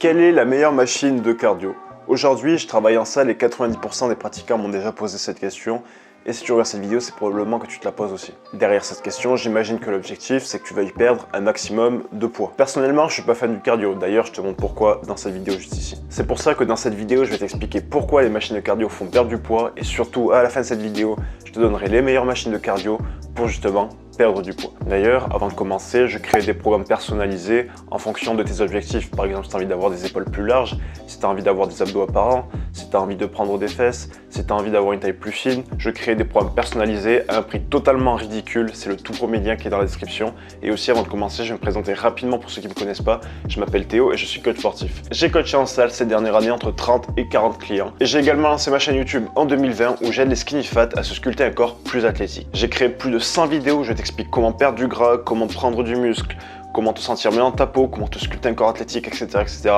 Quelle est la meilleure machine de cardio? Aujourd'hui, je travaille en salle et 90% des pratiquants m'ont déjà posé cette question. Et si tu regardes cette vidéo, c'est probablement que tu te la poses aussi. Derrière cette question, j'imagine que l'objectif, c'est que tu veuilles perdre un maximum de poids. Personnellement, je suis pas fan du cardio. D'ailleurs, je te montre pourquoi dans cette vidéo juste ici. C'est pour ça que dans cette vidéo, je vais t'expliquer pourquoi les machines de cardio font perdre du poids. Et surtout, à la fin de cette vidéo, je te donnerai les meilleures machines de cardio pour justement perdre du poids. D'ailleurs, avant de commencer, je crée des programmes personnalisés en fonction de tes objectifs. Par exemple, si tu as envie d'avoir des épaules plus larges, si tu as envie d'avoir des abdos apparents, si tu as envie de prendre des fesses, si tu as envie d'avoir une taille plus fine, je crée des programmes personnalisés à un prix totalement ridicule. C'est le tout premier lien qui est dans la description. Et aussi, avant de commencer, je vais me présenter rapidement pour ceux qui ne me connaissent pas. Je m'appelle Théo et je suis coach sportif. J'ai coaché en salle ces dernières années entre 30 et 40 clients. Et j'ai également lancé ma chaîne YouTube en 2020 où j'aide les skinny fat à se sculpter un corps plus athlétique. J'ai créé plus de 100 vidéos où je t'explique comment perdre du gras, comment prendre du muscle, comment te sentir mieux dans ta peau, comment te sculpter un corps athlétique, etc. etc.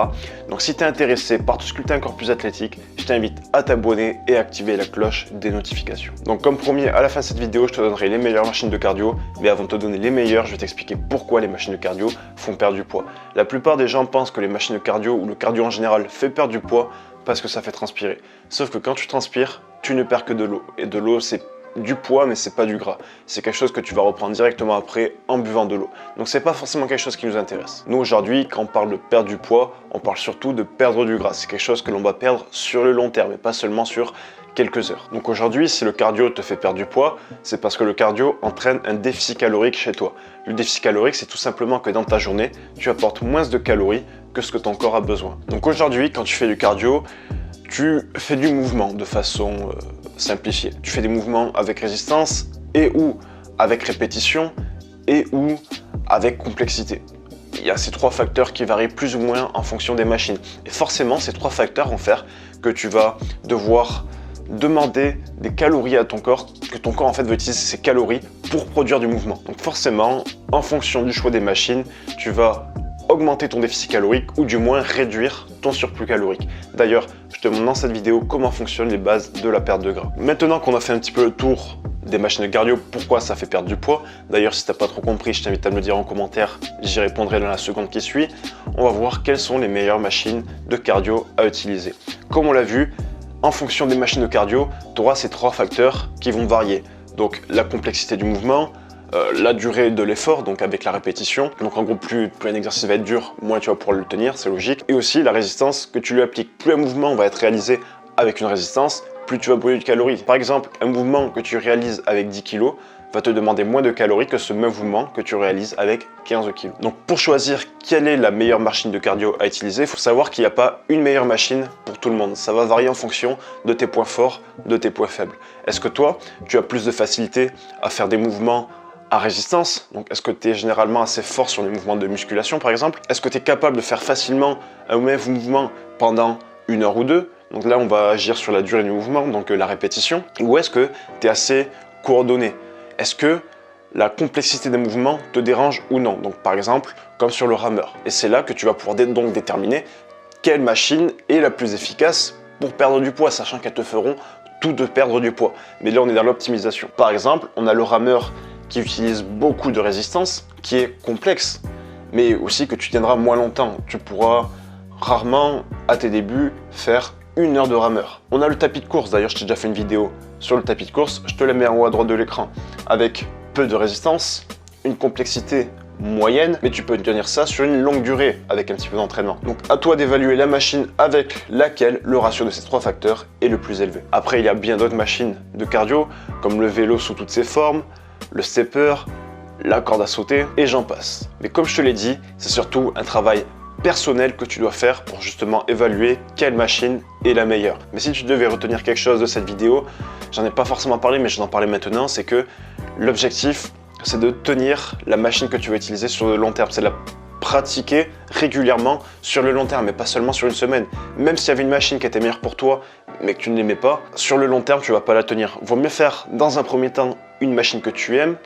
Donc si tu es intéressé par te sculpter un corps plus athlétique, je t'invite à t'abonner et à activer la cloche des notifications. Donc comme promis, à la fin de cette vidéo, je te donnerai les meilleures machines de cardio. Mais avant de te donner les meilleures, je vais t'expliquer pourquoi les machines de cardio font perdre du poids. La plupart des gens pensent que les machines de cardio ou le cardio en général fait perdre du poids parce que ça fait transpirer. Sauf que quand tu transpires, tu ne perds que de l'eau. Et de l'eau, c'est du poids, mais c'est pas du gras. C'est quelque chose que tu vas reprendre directement après en buvant de l'eau. Donc c'est pas forcément quelque chose qui nous intéresse. Nous aujourd'hui, quand on parle de perdre du poids, on parle surtout de perdre du gras. C'est quelque chose que l'on va perdre sur le long terme et pas seulement sur quelques heures. Donc aujourd'hui, si le cardio te fait perdre du poids, c'est parce que le cardio entraîne un déficit calorique chez toi. Le déficit calorique, c'est tout simplement que dans ta journée, tu apportes moins de calories que ce que ton corps a besoin. Donc aujourd'hui, quand tu fais du cardio, tu fais du mouvement de façon simplifiée. Tu fais des mouvements avec résistance et ou avec répétition et ou avec complexité. Il y a ces trois facteurs qui varient plus ou moins en fonction des machines. Et forcément, ces trois facteurs vont faire que tu vas devoir demander des calories à ton corps, que ton corps en fait va utiliser ces calories pour produire du mouvement. Donc forcément, en fonction du choix des machines, tu vas augmenter ton déficit calorique ou du moins réduire ton surplus calorique. D'ailleurs, je te montre dans cette vidéo comment fonctionnent les bases de la perte de gras. Maintenant qu'on a fait un petit peu le tour des machines de cardio, pourquoi ça fait perdre du poids. D'ailleurs, si tu n'as pas trop compris, je t'invite à me le dire en commentaire, j'y répondrai dans la seconde qui suit. On va voir quelles sont les meilleures machines de cardio à utiliser. Comme on l'a vu, en fonction des machines de cardio, tu auras ces trois facteurs qui vont varier. Donc la complexité du mouvement, la durée de l'effort, donc avec la répétition. Donc en gros, plus un exercice va être dur, moins tu vas pouvoir le tenir, c'est logique. Et aussi la résistance que tu lui appliques. Plus un mouvement va être réalisé avec une résistance, plus tu vas brûler de calories. Par exemple, un mouvement que tu réalises avec 10 kg va te demander moins de calories que ce même mouvement que tu réalises avec 15 kg. Donc pour choisir quelle est la meilleure machine de cardio à utiliser, il faut savoir qu'il n'y a pas une meilleure machine pour tout le monde. Ça va varier en fonction de tes points forts, de tes points faibles. Est-ce que toi, tu as plus de facilité à faire des mouvements à résistance? Donc est-ce que tu es généralement assez fort sur les mouvements de musculation par exemple? Est-ce que tu es capable de faire facilement un même mouvement pendant 1 heure ou 2? Donc là on va agir sur la durée du mouvement, donc la répétition. Ou est-ce que tu es assez coordonné? Est-ce que la complexité des mouvements te dérange ou non? Donc par exemple comme sur le rameur. Et c'est là que tu vas pouvoir donc déterminer quelle machine est la plus efficace pour perdre du poids, sachant qu'elles te feront tout de perdre du poids. Mais là on est dans l'optimisation. Par exemple, on a le rameur qui utilise beaucoup de résistance, qui est complexe, mais aussi que tu tiendras moins longtemps. Tu pourras rarement, à tes débuts, faire 1 heure de rameur. On a le tapis de course, d'ailleurs je t'ai déjà fait une vidéo sur le tapis de course, je te la mets en haut à droite de l'écran, avec peu de résistance, une complexité moyenne, mais tu peux tenir ça sur une longue durée avec un petit peu d'entraînement. Donc à toi d'évaluer la machine avec laquelle le ratio de ces trois facteurs est le plus élevé. Après, il y a bien d'autres machines de cardio, comme le vélo sous toutes ses formes, le stepper, la corde à sauter, et j'en passe. Mais comme je te l'ai dit, c'est surtout un travail personnel que tu dois faire pour justement évaluer quelle machine est la meilleure. Mais si tu devais retenir quelque chose de cette vidéo, j'en ai pas forcément parlé, mais je vais en parler maintenant, c'est que l'objectif, c'est de tenir la machine que tu vas utiliser sur le long terme. C'est de la pratiquer régulièrement sur le long terme, mais pas seulement sur une semaine. Même s'il y avait une machine qui était meilleure pour toi, mais que tu ne l'aimais pas, sur le long terme, tu ne vas pas la tenir. Vaut mieux faire dans un premier temps une machine que tu aimes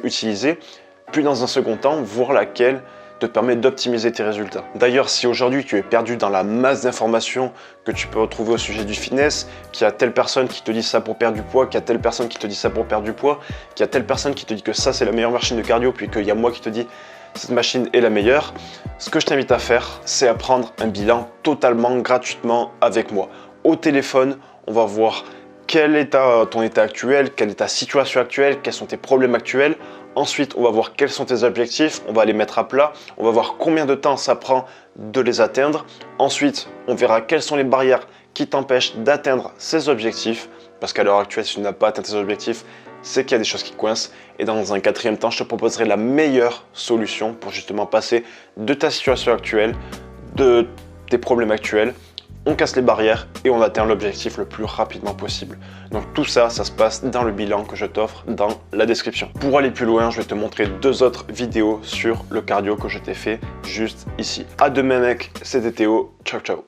utiliser, puis dans un second temps, voir laquelle te permet d'optimiser tes résultats. D'ailleurs, si aujourd'hui tu es perdu dans la masse d'informations que tu peux retrouver au sujet du fitness, qu'il y a telle personne qui te dit ça pour perdre du poids, qu'il y a telle personne qui te dit ça pour perdre du poids, qu'il y a telle personne qui te dit que ça c'est la meilleure machine de cardio, puis qu'il y a moi qui te dis cette machine est la meilleure, ce que je t'invite à faire, c'est à prendre un bilan totalement gratuitement avec moi. Au téléphone, on va voir quel est ton état actuel, quelle est ta situation actuelle, quels sont tes problèmes actuels. Ensuite, on va voir quels sont tes objectifs, on va les mettre à plat, on va voir combien de temps ça prend de les atteindre. Ensuite, on verra quelles sont les barrières qui t'empêchent d'atteindre ces objectifs. Parce qu'à l'heure actuelle, si tu n'as pas atteint tes objectifs, c'est qu'il y a des choses qui coincent. Et dans un quatrième temps, je te proposerai la meilleure solution pour justement passer de ta situation actuelle, de tes problèmes actuels. On casse les barrières et on atteint l'objectif le plus rapidement possible. Donc tout ça, ça se passe dans le bilan que je t'offre dans la description. Pour aller plus loin, je vais te montrer 2 autres vidéos sur le cardio que je t'ai fait juste ici. À demain mec, c'était Théo, ciao ciao.